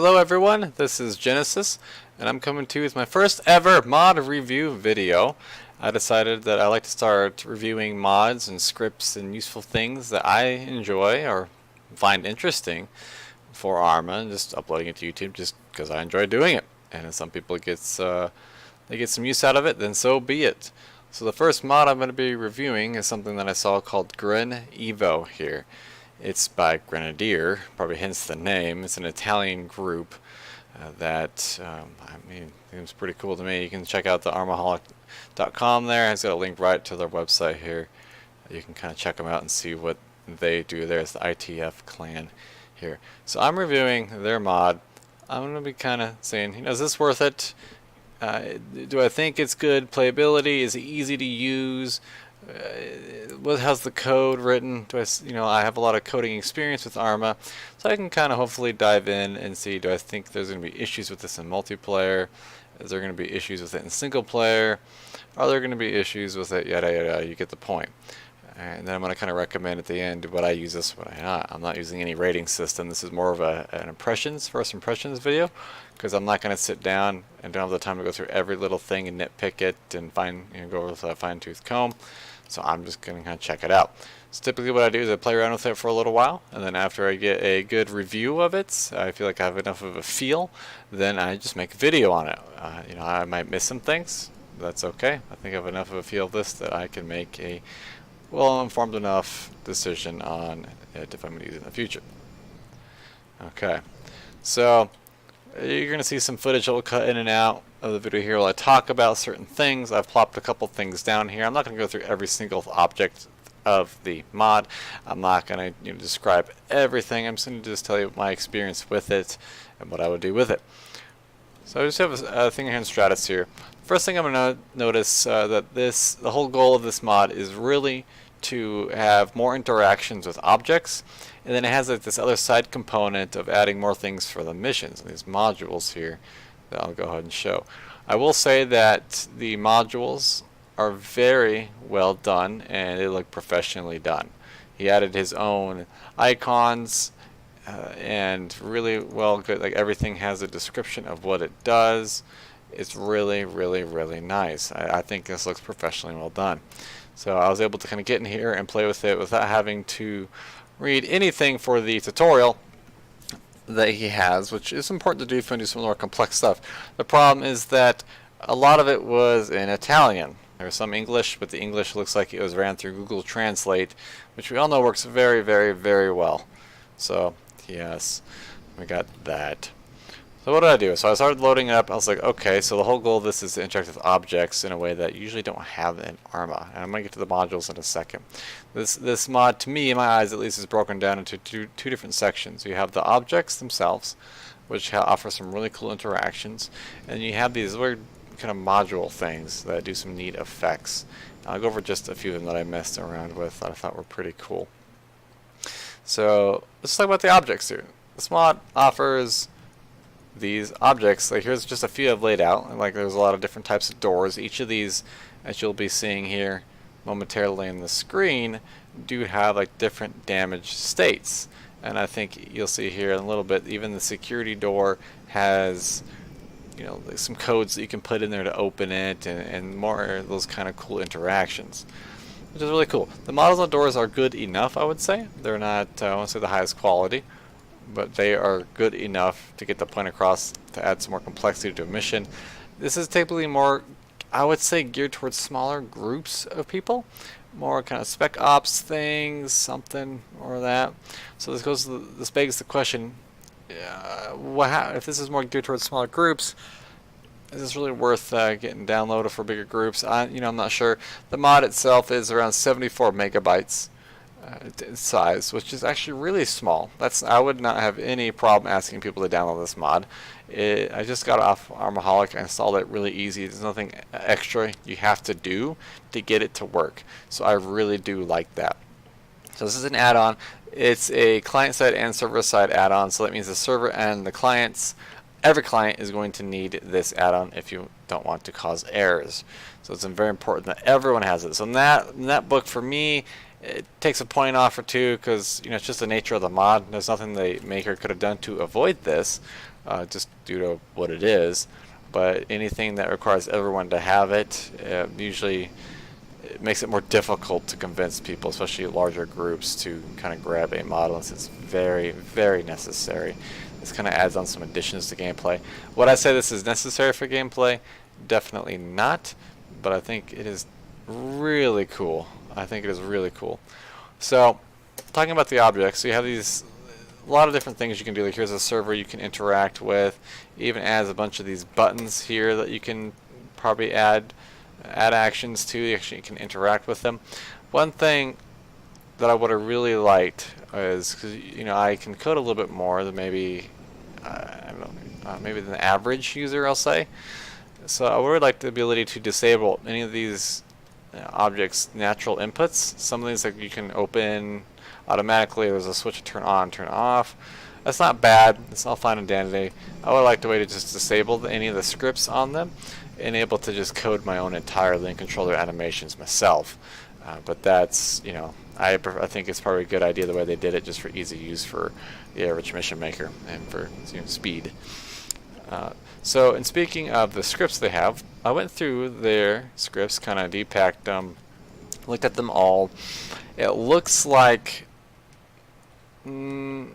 Hello everyone, this is Genesis, and I'm coming to you with my first ever mod review video. I decided that I like to start reviewing mods and scripts and useful things that I enjoy or find interesting for Arma, and just uploading it to YouTube just because I enjoy doing it. And if some people get some use out of it, then so be it. So the first mod I'm going to be reviewing is something that I saw called GREN EVO here. It's by Grenadier, probably hence the name. It's an Italian group that, I mean, seems pretty cool to me. You can check out the armaholic.com there. It's got a link right to their website here. You can kind of check them out and see what they do. There's the ITF clan here. So I'm reviewing their mod. I'm going to be kind of saying, is this worth it? Do I think it's good playability? Is it easy to use? How's the code written? I have a lot of coding experience with Arma, so I can kind of hopefully dive in and see, do I think there's going to be issues with this in multiplayer? Is there going to be issues with it in single player? Are there going to be issues with it? Yada yada, you get the point. And then I'm going to kind of recommend at the end what I use this, what I not. I'm not using any rating system. This is more of an first impressions video, because I'm not going to sit down and don't have the time to go through every little thing and nitpick it and go over with a fine-tooth comb. So I'm just going to kind of check it out. So typically what I do is I play around with it for a little while, and then after I get a good review of it, I feel like I have enough of a feel, then I just make a video on it. I might miss some things. That's okay. I think I have enough of a feel of this that I can make a well-informed enough decision on it if I'm going to use it in the future. Okay, so you're going to see some footage that will cut in and out of the video here while I talk about certain things. I've plopped a couple things down here. I'm not going to go through every single object of the mod. I'm not going to describe everything. I'm just going to tell you my experience with it and what I would do with it. So I just have a thing here in Stratus here. First thing I'm going to notice that the whole goal of this mod is really to have more interactions with objects, and then it has this other side component of adding more things for the missions, these modules here that I'll go ahead and show. I will say that the modules are very well done and they look professionally done. He added his own icons and really well good, like everything has a description of what it does. It's really nice. I think this looks professionally well done. So I was able to kind of get in here and play with it without having to read anything for the tutorial that he has, which is important to do if you want to do some more complex stuff. The problem is that a lot of it was in Italian. There was some English, but the English looks like it was ran through Google Translate, which we all know works very well. So yes, we got that. So what did I do? So I started loading up. I was like, okay, so the whole goal of this is to interact with objects in a way that you usually don't have in Arma. And I'm going to get to the modules in a second. This mod, to me, in my eyes at least, is broken down into two different sections. You have the objects themselves, which offer some really cool interactions. And you have these weird kind of module things that do some neat effects. I'll go over just a few of them that I messed around with that I thought were pretty cool. So let's talk about the objects here. This mod offers these objects. Like, here's just a few I've laid out, and like there's a lot of different types of doors. Each of these, as you'll be seeing here momentarily in the screen, do have like different damage states, and I think you'll see here in a little bit even the security door has like some codes that you can put in there to open it, and more of those kind of cool interactions, which is really cool. The models on doors are good enough, I would say. They're not I won't say the highest quality, but they are good enough to get the point across to add some more complexity to a mission. This is typically more, I would say, geared towards smaller groups of people, more kind of spec ops things, something or that. So this begs the question: if this is more geared towards smaller groups, is this really worth getting downloaded for bigger groups? I'm not sure. The mod itself is around 74 megabytes. Size, which is actually really small. I would not have any problem asking people to download this mod. I just got off Armaholic. I installed it really easy. There's nothing extra you have to do to get it to work. So I really do like that. So this is an add-on. It's a client-side and server-side add-on. So that means the server and the clients, every client is going to need this add-on if you don't want to cause errors. So it's very important that everyone has it. So in that book, for me, it takes a point off or two because it's just the nature of the mod. There's nothing the maker could have done to avoid this. just due to what it is. But anything that requires everyone to have it, usually it makes it more difficult to convince people, especially larger groups, to kind of grab a model unless it's very, very necessary. This kind of adds on some additions to gameplay. Would I say this is necessary for gameplay? Definitely not, but I think it is really cool. I think it is really cool. So, talking about the objects, so you have these a lot of different things you can do. Like here's a server you can interact with. It even adds a bunch of these buttons here that you can probably add actions to. You actually can interact with them. One thing that I would have really liked is, because I can code a little bit more than maybe I don't know, maybe than the average user, I'll say. So I would like the ability to disable any of these objects' natural inputs. Some of these like you can open automatically. There's a switch to turn on, turn off. That's not bad. It's all fine and dandy. I would like the way to just disable any of the scripts on them and able to just code my own entirely and control their animations myself. But that's, I think it's probably a good idea the way they did it, just for easy use for the average mission maker and for speed. So, in speaking of the scripts they have, I went through their scripts, kind of depacked them, looked at them all. It looks like I'm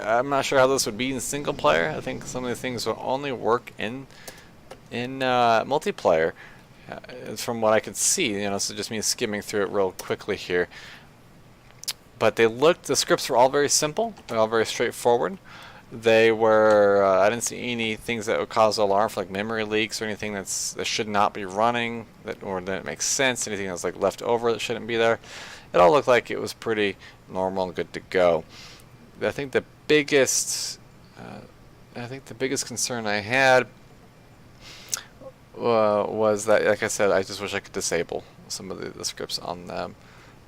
not sure how this would be in single player. I think some of the things will only work in multiplayer, from what I could see. So just me skimming through it real quickly here. But the scripts were all very simple. They're all very straightforward. They were, I didn't see any things that would cause alarm for like memory leaks or anything that should not be running, or that makes sense. Anything that's like left over that shouldn't be there. It all looked like it was pretty normal and good to go. I think the biggest concern I had was that, like I said, I just wish I could disable some of the scripts on them.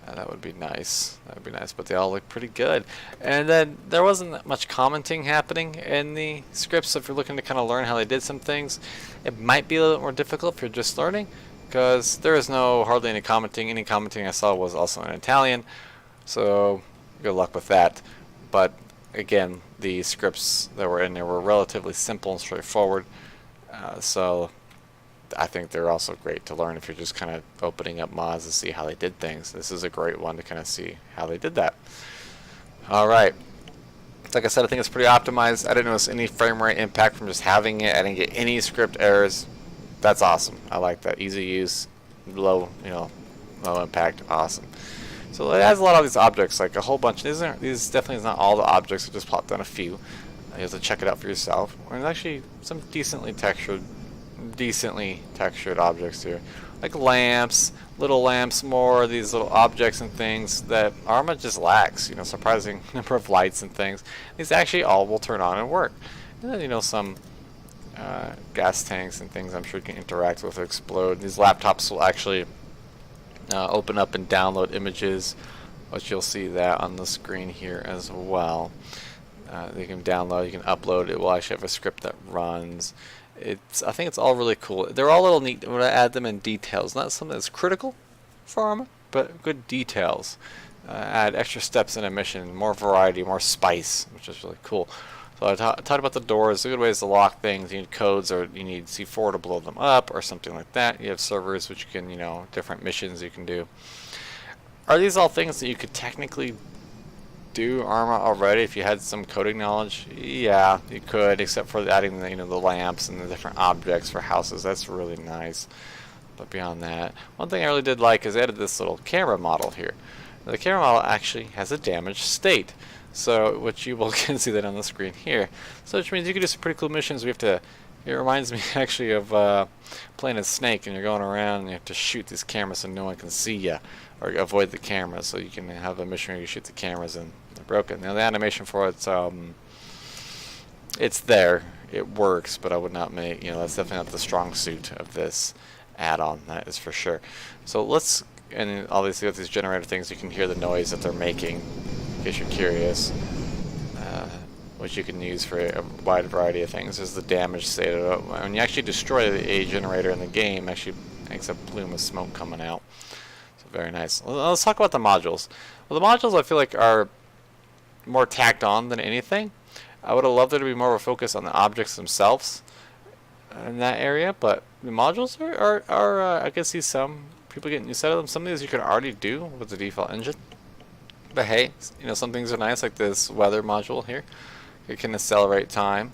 That would be nice. That would be nice, but they all look pretty good. And then there wasn't that much commenting happening in the scripts, so if you're looking to kind of learn how they did some things, it might be a little bit more difficult if you're just learning, because there is hardly any commenting. Any commenting I saw was also in Italian, so good luck with that. But again, the scripts that were in there were relatively simple and straightforward, so I think they're also great to learn if you're just kind of opening up mods to see how they did things. This is a great one to kind of see how they did that. Alright. Like I said, I think it's pretty optimized. I didn't notice any frame rate impact from just having it. I didn't get any script errors. That's awesome. I like that. Easy use, low impact. Awesome. So it has a lot of these objects, like a whole bunch. These definitely is not all the objects. I just plopped down a few. You have to check it out for yourself. There's actually some decently textured objects here, like lamps, little lamps, more of these little objects and things that Arma just lacks. Surprising number of lights and things. These actually all will turn on and work. And then some gas tanks and things I'm sure you can interact with or explode. These laptops will actually open up and download images, which you'll see that on the screen here as well. You can download, you can upload. It will actually have a script that runs. I think it's all really cool. They're all a little neat. I'm going to add them in details. Not something that's critical for Arma, but good details. Add extra steps in a mission, more variety, more spice, which is really cool. So I talked about the doors. A good way is to lock things. You need codes, or you need C4 to blow them up, or something like that. You have servers, which you can, different missions you can do. Are these all things that you could technically do Arma already if you had some coding knowledge? Yeah, you could, except for adding the lamps and the different objects for houses. That's really nice. But beyond that, one thing I really did like is they added this little camera model here. The camera model actually has a damaged state, so which you can see that on the screen here. So which means you can do some pretty cool missions. It reminds me actually of playing a Snake, and you're going around and you have to shoot these cameras so no one can see you, or avoid the cameras. So you can have a mission where you shoot the cameras and they're broken. Now the animation for it's there, it works, but I would not make, that's definitely not the strong suit of this add-on, that is for sure. So and obviously with these generator things, you can hear the noise that they're making, in case you're curious, which you can use for a wide variety of things. There's the damage state of it. When you actually destroy a generator in the game, it actually makes a plume of smoke coming out. So very nice. Let's talk about the modules. Well, the modules I feel like are more tacked on than anything. I would have loved there to be more of a focus on the objects themselves in that area, but the modules are I can see some people getting used to them. Some of these you can already do with the default engine. But hey, you know, some things are nice, like this weather module here. It can accelerate time.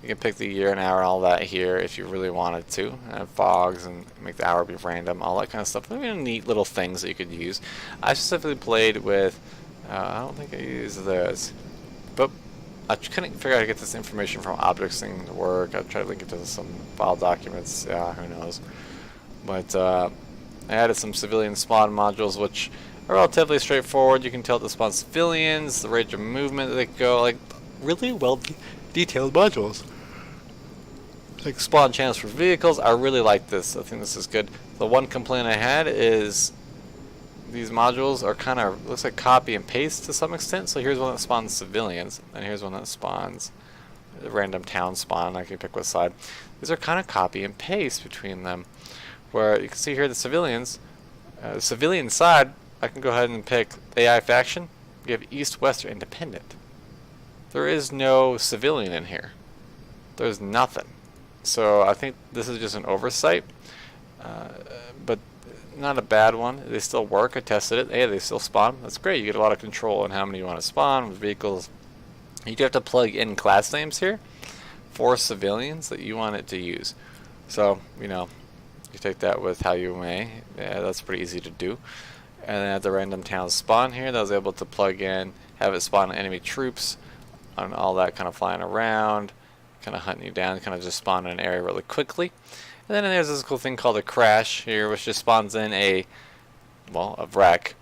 You can pick the year and hour and all that here if you really wanted to. And fogs and make the hour be random, all that kind of stuff. They're neat little things that you could use. I specifically played with, I don't think I used this, but I couldn't figure out how to get this information from objects thing to work. I tried to link it to some file documents, yeah, who knows. But I added some civilian spawn modules, which are relatively straightforward. You can tell it to spawn civilians, the range of movement that they go, like really well detailed modules. Like spawn channels for vehicles. I really like this. I think this is good. The one complaint I had is these modules are kind of, looks like copy and paste to some extent. So here's one that spawns civilians, and here's one that spawns a random town spawn. I can pick what side. These are kind of copy and paste between them. Where you can see here the civilians, the civilian side, I can go ahead and pick AI faction. We have East, West, or Independent. There is no civilian in here. There's nothing. So I think this is just an oversight, but not a bad one. They still work. I tested it. Hey, they still spawn. That's great. You get a lot of control on how many you want to spawn with vehicles. You do have to plug in class names here for civilians that you want it to use. So, you know, you take that with how you may. Yeah, that's pretty easy to do. And then at the random town spawn here, that I was able to plug in, have it spawn enemy troops on all that kind of flying around, kind of hunting you down, kind of just spawn in an area really quickly. And then there's this cool thing called a crash here, which just spawns in a wreck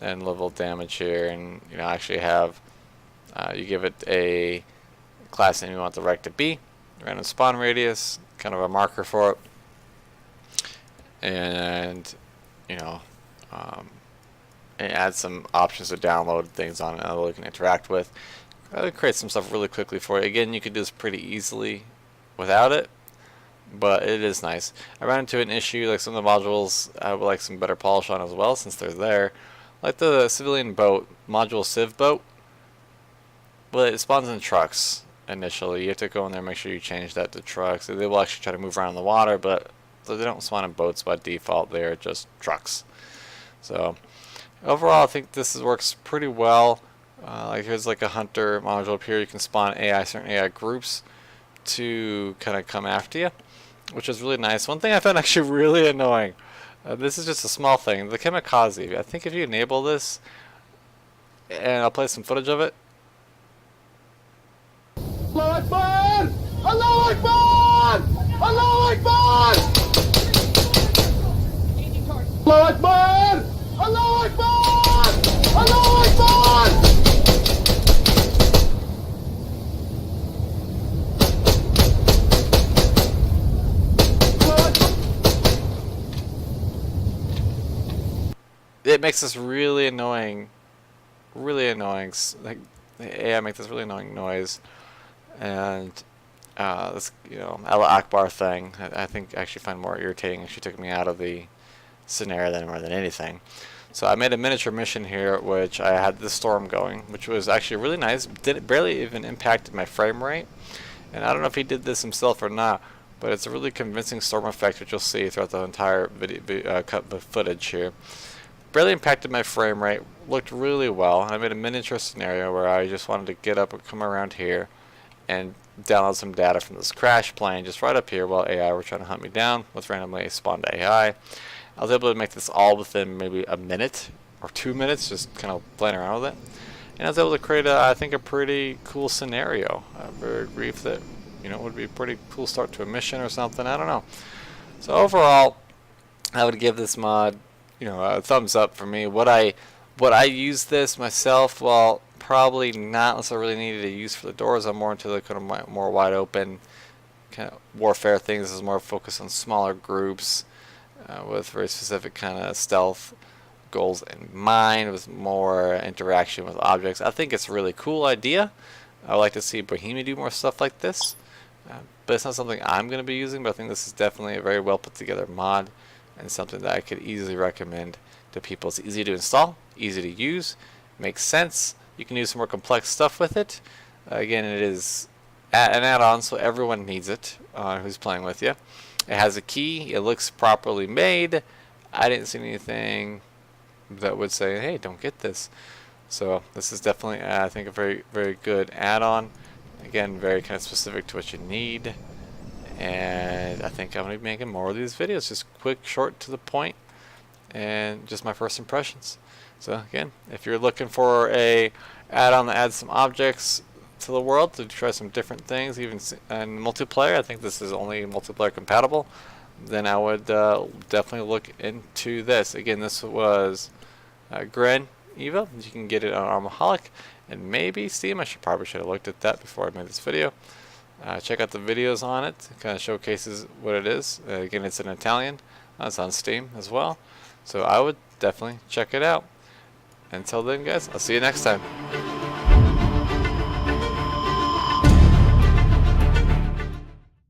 and level damage here. And you know, actually have you give it a class name you want the wreck to be, random spawn radius, kind of a marker for it, and you know, and add some options to download things on it that you can interact with. Create some stuff really quickly for you. Again, you could do this pretty easily without it, but it is nice. I ran into an issue, like some of the modules I would like some better polish on as well since they're there. Like the civilian boat, module civ boat, well, it spawns in trucks initially. You have to go in there and make sure you change that to trucks. They will actually try to move around in the water, but they don't spawn in boats by default. They're just trucks. So overall, I think this works pretty well. Like here's like a hunter module up here. You can spawn certain AI groups to kind of come after you, which is really nice. One thing I found actually really annoying, this is just a small thing, the kamikaze. I think if you enable this, and I'll play some footage of it. Allahu Akbar! Allahu Akbar! Allahu Akbar! Allahu Akbar! Allahu Akbar! Allahu Akbar! It makes this really annoying, like the AI makes this really annoying noise, and this, you know, Allah Akbar thing, I think I actually find more irritating. Actually took me out of the scenario than more than anything. So I made a miniature mission here, which I had the storm going, which was actually really nice. Barely even impacted my frame rate, and I don't know if he did this himself or not, but it's a really convincing storm effect, which you'll see throughout the entire video footage here. Barely impacted my frame rate, looked really well. I made a miniature scenario where I just wanted to get up and come around here and download some data from this crash plane just right up here while AI were trying to hunt me down with randomly spawned AI. I was able to make this all within maybe a minute or 2 minutes, just kind of playing around with it. And I was able to create, I think, a pretty cool scenario. Very brief that, you know, would be a pretty cool start to a mission or something. I don't know. So overall, I would give this mod, you know, a thumbs up for me. Would I use this myself? Well, probably not, unless I really needed to use for the doors. I'm more into the kind of more wide open kind of warfare things. This is more focused on smaller groups with very specific kind of stealth goals in mind, with more interaction with objects. I think it's a really cool idea. I would like to see Bohemia do more stuff like this, but it's not something I'm going to be using. But I think this is definitely a very well put together mod, and something that I could easily recommend to people. It's easy to install, easy to use, makes sense. You can do some more complex stuff with it. Again, it is an add-on, so everyone needs it who's playing with you. It has a key. It looks properly made. I didn't see anything that would say, hey, don't get this. So this is definitely, I think, a very, very good add-on. Again, very kind of specific to what you need. And I think I'm going to be making more of these videos. Just quick, short, to the point, and just my first impressions. So again, if you're looking for a add-on that adds some objects to the world to try some different things, even in multiplayer, I think this is only multiplayer compatible, then I would definitely look into this. Again, this was GREN EVO. You can get it on Armaholic and maybe Steam. Probably should have looked at that before I made this video. Check out the videos on it. It kind of showcases what it is. Again, it's in Italian. It's on Steam as well. So I would definitely check it out. Until then, guys, I'll see you next time.